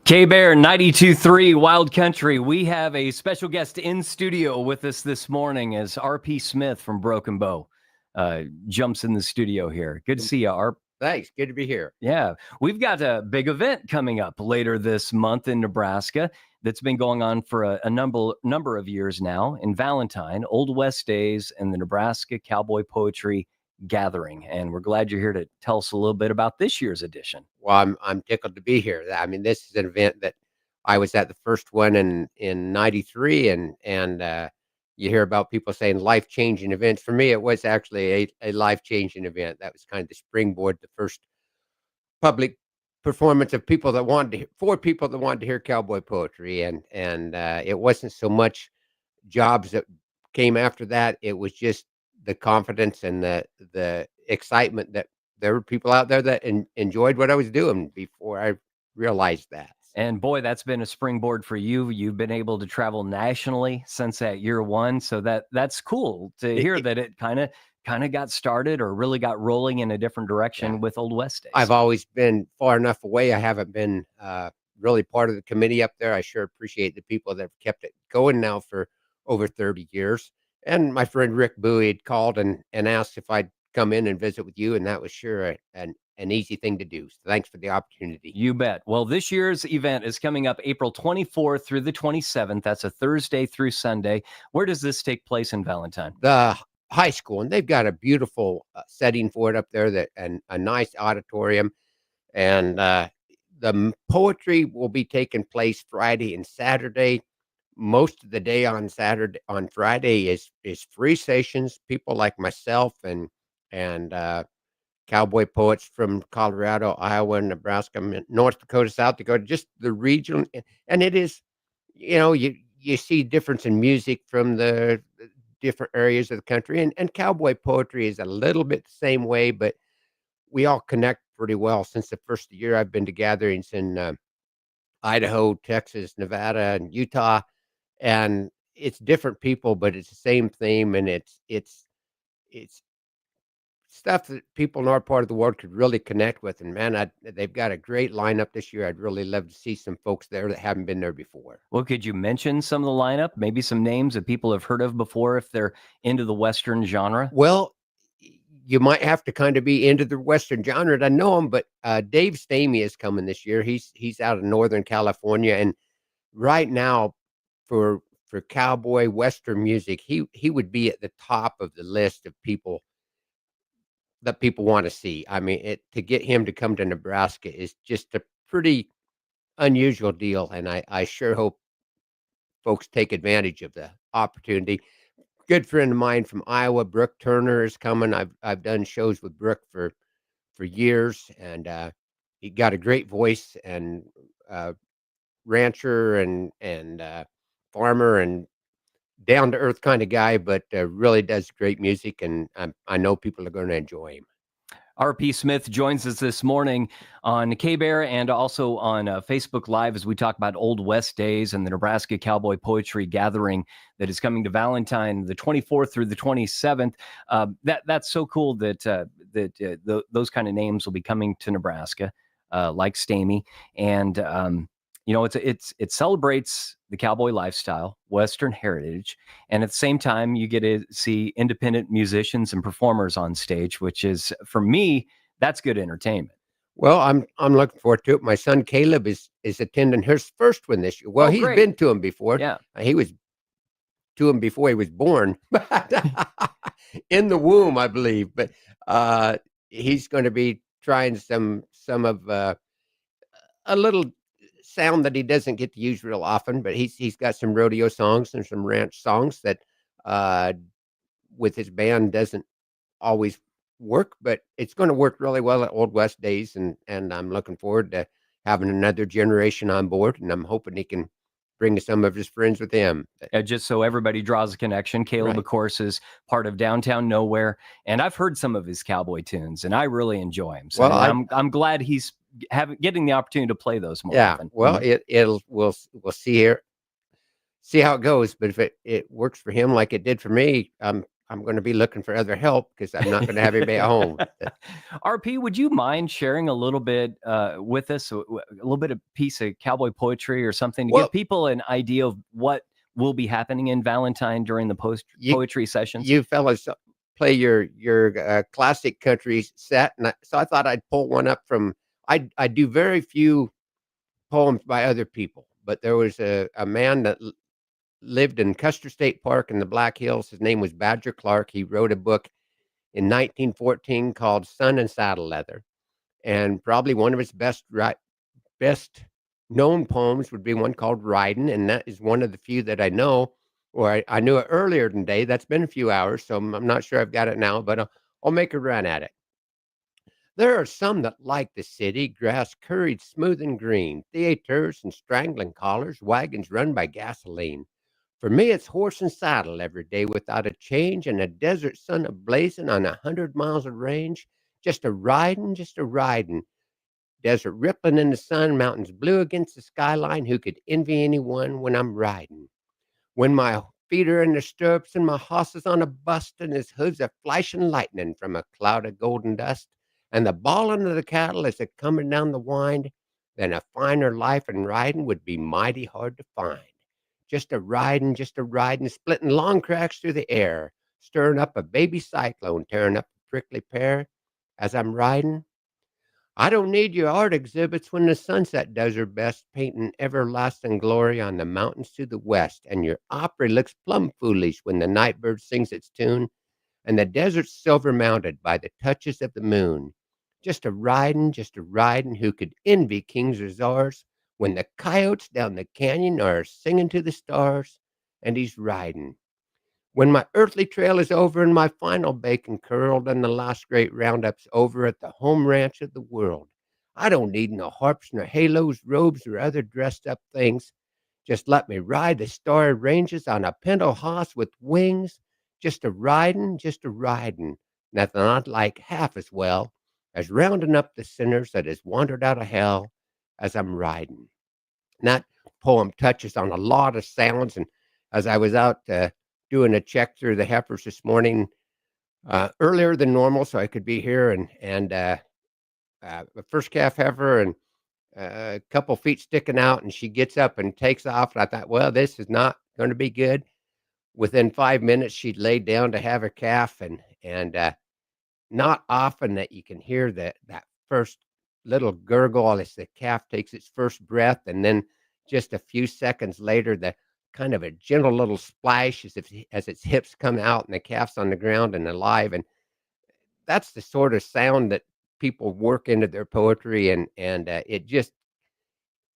K-Bear 92.3 Wild Country. We have a special guest in studio with us this morning as RP Smith from Broken Bow jumps in the studio here. Good to see you, Arp. Thanks. Good to be here. Yeah, we've got a big event coming up later this month in Nebraska that's been going on for a number of years now in Valentine, Old West Days, and the Nebraska Cowboy Poetry Gathering. And we're glad you're here to tell us a little bit about this year's edition. Well, I'm tickled to be here. I mean, this is an event that I was at the first one in '93, and you hear about people saying life-changing events. For me, it was actually a life-changing event. That was kind of the springboard, the first public performance of people that for people that wanted to hear cowboy poetry, and it wasn't so much jobs that came after that. It was just the confidence and the excitement that there were people out there that enjoyed what I was doing before I realized that. And boy, that's been a springboard for you. You've been able to travel nationally since that year one. So that's cool to hear that it kind of got started or really got rolling in a different direction with Old West Days. I've always been far enough away. I haven't been really part of the committee up there. I sure appreciate the people that have kept it going now for over 30 years. And my friend Rick Bowie had called and asked if I'd come in and visit with you, and that was sure an easy thing to do. So thanks for the opportunity. You bet. Well, this year's event is coming up April 24th through the 27th. That's a Thursday through Sunday. Where does this take place in Valentine? The high school, and they've got a beautiful setting for it up there, and a nice auditorium. And the poetry will be taking place Friday and Saturday. Most of the day on Friday is free sessions. People like myself and cowboy poets from Colorado, Iowa, Nebraska, North Dakota, South Dakota, just the region. And it is, you see difference in music from the different areas of the country, and cowboy poetry is a little bit the same way, but we all connect pretty well. Since the first year I've been to gatherings in Idaho, Texas, Nevada, and Utah, and it's different people, but it's the same theme, and it's stuff that people in our part of the world could really connect with. And man, they've got a great lineup this year. I'd really love to see some folks there that haven't been there before. Well, could you mention some of the lineup? Maybe some names that people have heard of before if they're into the Western genre? Well, you might have to kind of be into the Western genre to know him, but Dave Stamey is coming this year. He's out of Northern California, and right now for cowboy Western music, he would be at the top of the list of people that people want to see. I mean, to get him to come to Nebraska is just a pretty unusual deal, and I sure hope folks take advantage of the opportunity. Good friend of mine from Iowa, Brooke Turner, is coming. I've done shows with Brooke for years, and he got a great voice, and rancher and farmer and down to earth kind of guy, but really does great music, and I know people are going to enjoy him. RP Smith joins us this morning on K-Bear and also on Facebook Live as we talk about Old West Days and the Nebraska Cowboy Poetry Gathering that is coming to Valentine the 24th through the 27th. That's so cool that those kind of names will be coming to Nebraska, like Stamey, and it celebrates the cowboy lifestyle, Western heritage, and at the same time, you get to see independent musicians and performers on stage, which is, for me, that's good entertainment. Well, I'm looking forward to it. My son Caleb is attending his first one this year. Well, he's been to him before. Yeah, he was to him before he was born, in the womb, I believe. But he's going to be trying some of a little sound that he doesn't get to use real often, but he's got some rodeo songs and some ranch songs that with his band doesn't always work, but it's going to work really well at Old West Days, and I'm looking forward to having another generation on board, and I'm hoping he can bring some of his friends with him. Just so everybody draws a connection, Caleb, of course, is part of Downtown Nowhere, and I've heard some of his cowboy tunes, and I really enjoy him. So well, I'm glad he's getting the opportunity to play those more often. Well, we'll see how it goes, but if it works for him like it did for me, I'm I'm going to be looking for other help because I'm not going to have anybody at home. RP, would you mind sharing a little bit with us, a little bit of piece of cowboy poetry or something to give people an idea of what will be happening in Valentine during the poetry sessions? You fellas play your classic country set, and so I thought I'd pull one up from. I do very few poems by other people, but there was a man that lived in Custer State Park in the Black Hills. His name was Badger Clark. He wrote a book in 1914 called Sun and Saddle Leather, and probably one of his best known poems would be one called Riding, and that is one of the few that I know, or I knew it earlier today. That's been a few hours, so I'm not sure I've got it now, but I'll make a run at it. There are some that like the city, grass curried smooth and green, theaters and strangling collars, wagons run by gasoline. For me, it's horse and saddle every day without a change, and a desert sun ablazing on 100 miles of range. Just a riding, just a riding. Desert rippling in the sun, mountains blue against the skyline. Who could envy anyone when I'm riding? When my feet are in the stirrups and my hoss is on a bust, and his hooves are flashing lightning from a cloud of golden dust, and the bawling of the cattle as they're coming down the wind, then a finer life in riding would be mighty hard to find. Just a riding, splitting long cracks through the air, stirring up a baby cyclone, tearing up a prickly pear. As I'm riding, I don't need your art exhibits when the sunset does her best, painting everlasting glory on the mountains to the west, and your opera looks plumb foolish when the night bird sings its tune, and the desert's silver mounted by the touches of the moon. Just a riding, who could envy kings or czars when the coyotes down the canyon are singing to the stars, and he's riding. When my earthly trail is over and my final bacon curled and the last great roundup's over at the home ranch of the world, I don't need no harps nor halos, robes, or other dressed up things. Just let me ride the starry ranges on a pinto hoss with wings. Just a riding, nothing I'd like half as well as rounding up the sinners that has wandered out of hell as I'm riding. And that poem touches on a lot of sounds. And as I was out doing a check through the heifers this morning, earlier than normal, so I could be here, and the first calf heifer and a couple feet sticking out, and she gets up and takes off. And I thought, well, this is not going to be good. Within 5 minutes, she'd laid down to have her calf, and not often that you can hear that first little gurgle as the calf takes its first breath, and then just a few seconds later, the kind of a gentle little splash as its hips come out and the calf's on the ground and alive. And that's the sort of sound that people work into their poetry, and it just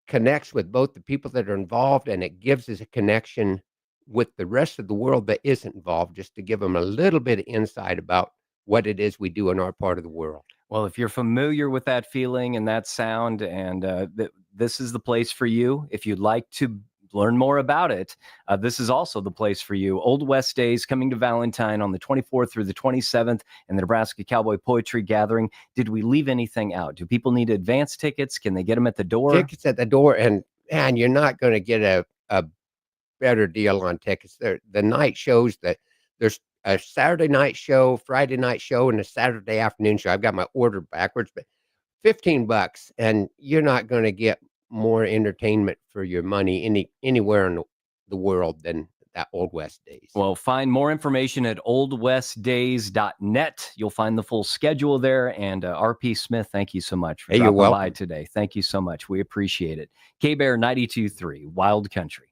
connects with both the people that are involved, and it gives us a connection with the rest of the world that isn't involved, just to give them a little bit of insight about what it is we do in our part of the world. Well, if you're familiar with that feeling and that sound, and this is the place for you. If you'd like to learn more about it, this is also the place for you. Old West Days coming to Valentine on the 24th through the 27th in the Nebraska Cowboy Poetry Gathering. Did we leave anything out? Do people need advance tickets? Can they get them at the door? Tickets at the door, and you're not going to get a better deal on tickets. The night shows that there's a Saturday night show, Friday night show, and a Saturday afternoon show. I've got my order backwards, but $15, and you're not going to get more entertainment for your money anywhere in the world than that Old West Days. Well, find more information at oldwestdays.net. You'll find the full schedule there. And RP Smith, thank you so much for dropping by today. Thank you so much. We appreciate it. K-Bear 92.3, Wild Country.